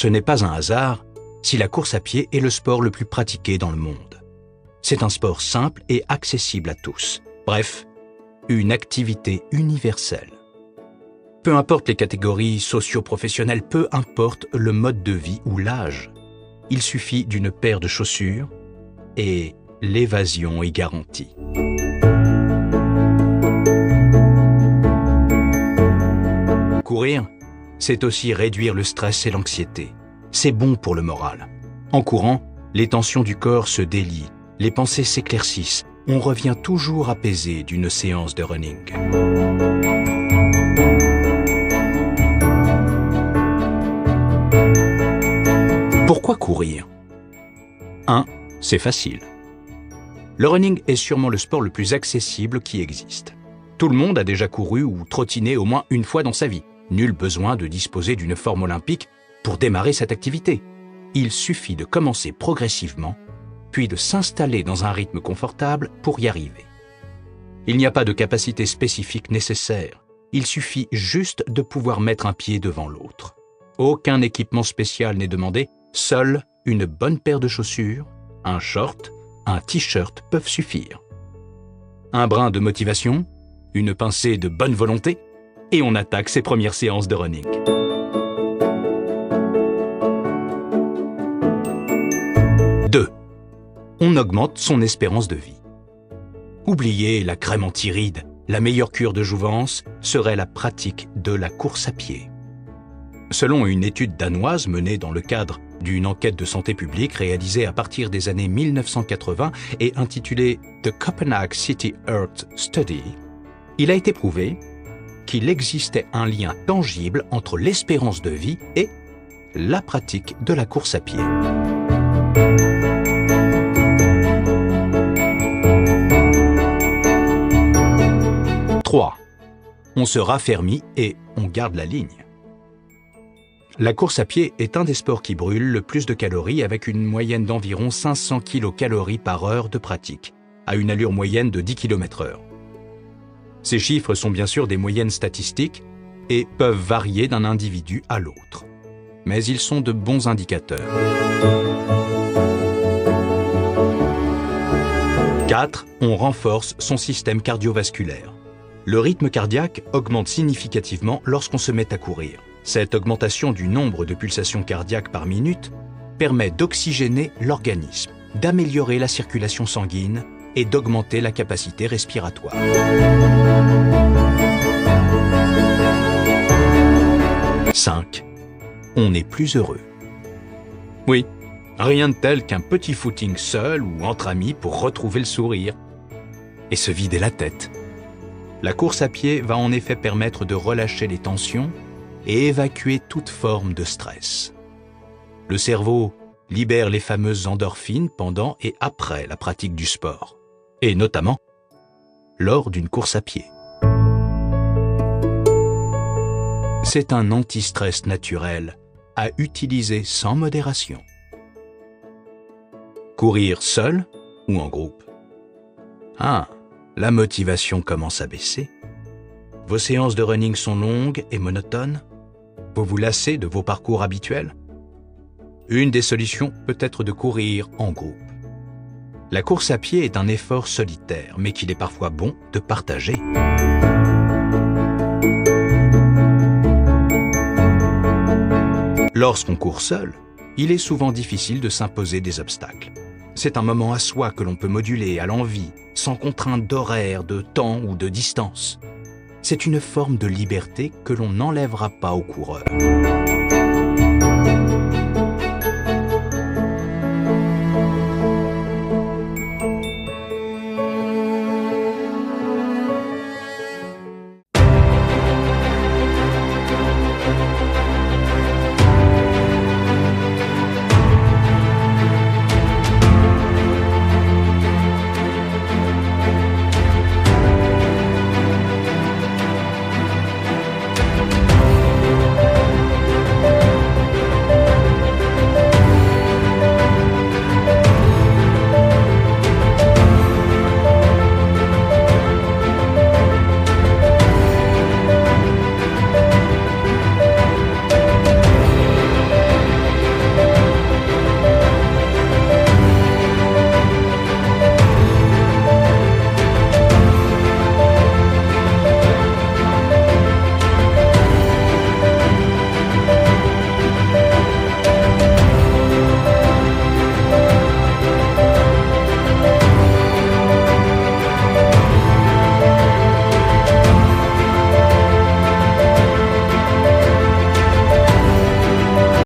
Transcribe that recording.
Ce n'est pas un hasard si la course à pied est le sport le plus pratiqué dans le monde. C'est un sport simple et accessible à tous. Bref, une activité universelle. Peu importe les catégories socio-professionnelles, peu importe le mode de vie ou l'âge, il suffit d'une paire de chaussures et l'évasion est garantie. Courir, c'est aussi réduire le stress et l'anxiété. C'est bon pour le moral. En courant, les tensions du corps se délient, les pensées s'éclaircissent. On revient toujours apaisé d'une séance de running. Pourquoi courir ? 1. C'est facile. Le running est sûrement le sport le plus accessible qui existe. Tout le monde a déjà couru ou trottiné au moins une fois dans sa vie. Nul besoin de disposer d'une forme olympique pour démarrer cette activité. Il suffit de commencer progressivement, puis de s'installer dans un rythme confortable pour y arriver. Il n'y a pas de capacité spécifique nécessaire. Il suffit juste de pouvoir mettre un pied devant l'autre. Aucun équipement spécial n'est demandé, seule une bonne paire de chaussures, un short, un t-shirt peuvent suffire. Un brin de motivation, une pincée de bonne volonté, et on attaque ses premières séances de running. Deux. On augmente son espérance de vie. Oubliez la crème anti-rides, la meilleure cure de jouvence serait la pratique de la course à pied. Selon une étude danoise menée dans le cadre d'une enquête de santé publique réalisée à partir des années 1980 et intitulée The Copenhagen City Earth Study, il a été prouvé qu'il existait un lien tangible entre l'espérance de vie et la pratique de la course à pied. Trois. On se raffermit et on garde la ligne. La course à pied est un des sports qui brûle le plus de calories avec une moyenne d'environ 500 kcal par heure de pratique, à une allure moyenne de 10 km/h. Ces chiffres sont bien sûr des moyennes statistiques et peuvent varier d'un individu à l'autre. Mais ils sont de bons indicateurs. 4. On renforce son système cardiovasculaire. Le rythme cardiaque augmente significativement lorsqu'on se met à courir. Cette augmentation du nombre de pulsations cardiaques par minute permet d'oxygéner l'organisme, d'améliorer la circulation sanguine et d'augmenter la capacité respiratoire. 5. On est plus heureux. Oui, rien de tel qu'un petit footing seul ou entre amis pour retrouver le sourire et se vider la tête. La course à pied va en effet permettre de relâcher les tensions et évacuer toute forme de stress. Le cerveau libère les fameuses endorphines pendant et après la pratique du sport, et notamment lors d'une course à pied. C'est un anti-stress naturel à utiliser sans modération. Courir seul ou en groupe ? La motivation commence à baisser. Vos séances de running sont longues et monotones. Vous vous lassez de vos parcours habituels. Une des solutions peut être de courir en groupe. La course à pied est un effort solitaire, mais qu'il est parfois bon de partager. Lorsqu'on court seul, il est souvent difficile de s'imposer des obstacles. C'est un moment à soi que l'on peut moduler à l'envi, sans contrainte d'horaire, de temps ou de distance. C'est une forme de liberté que l'on n'enlèvera pas aux coureurs.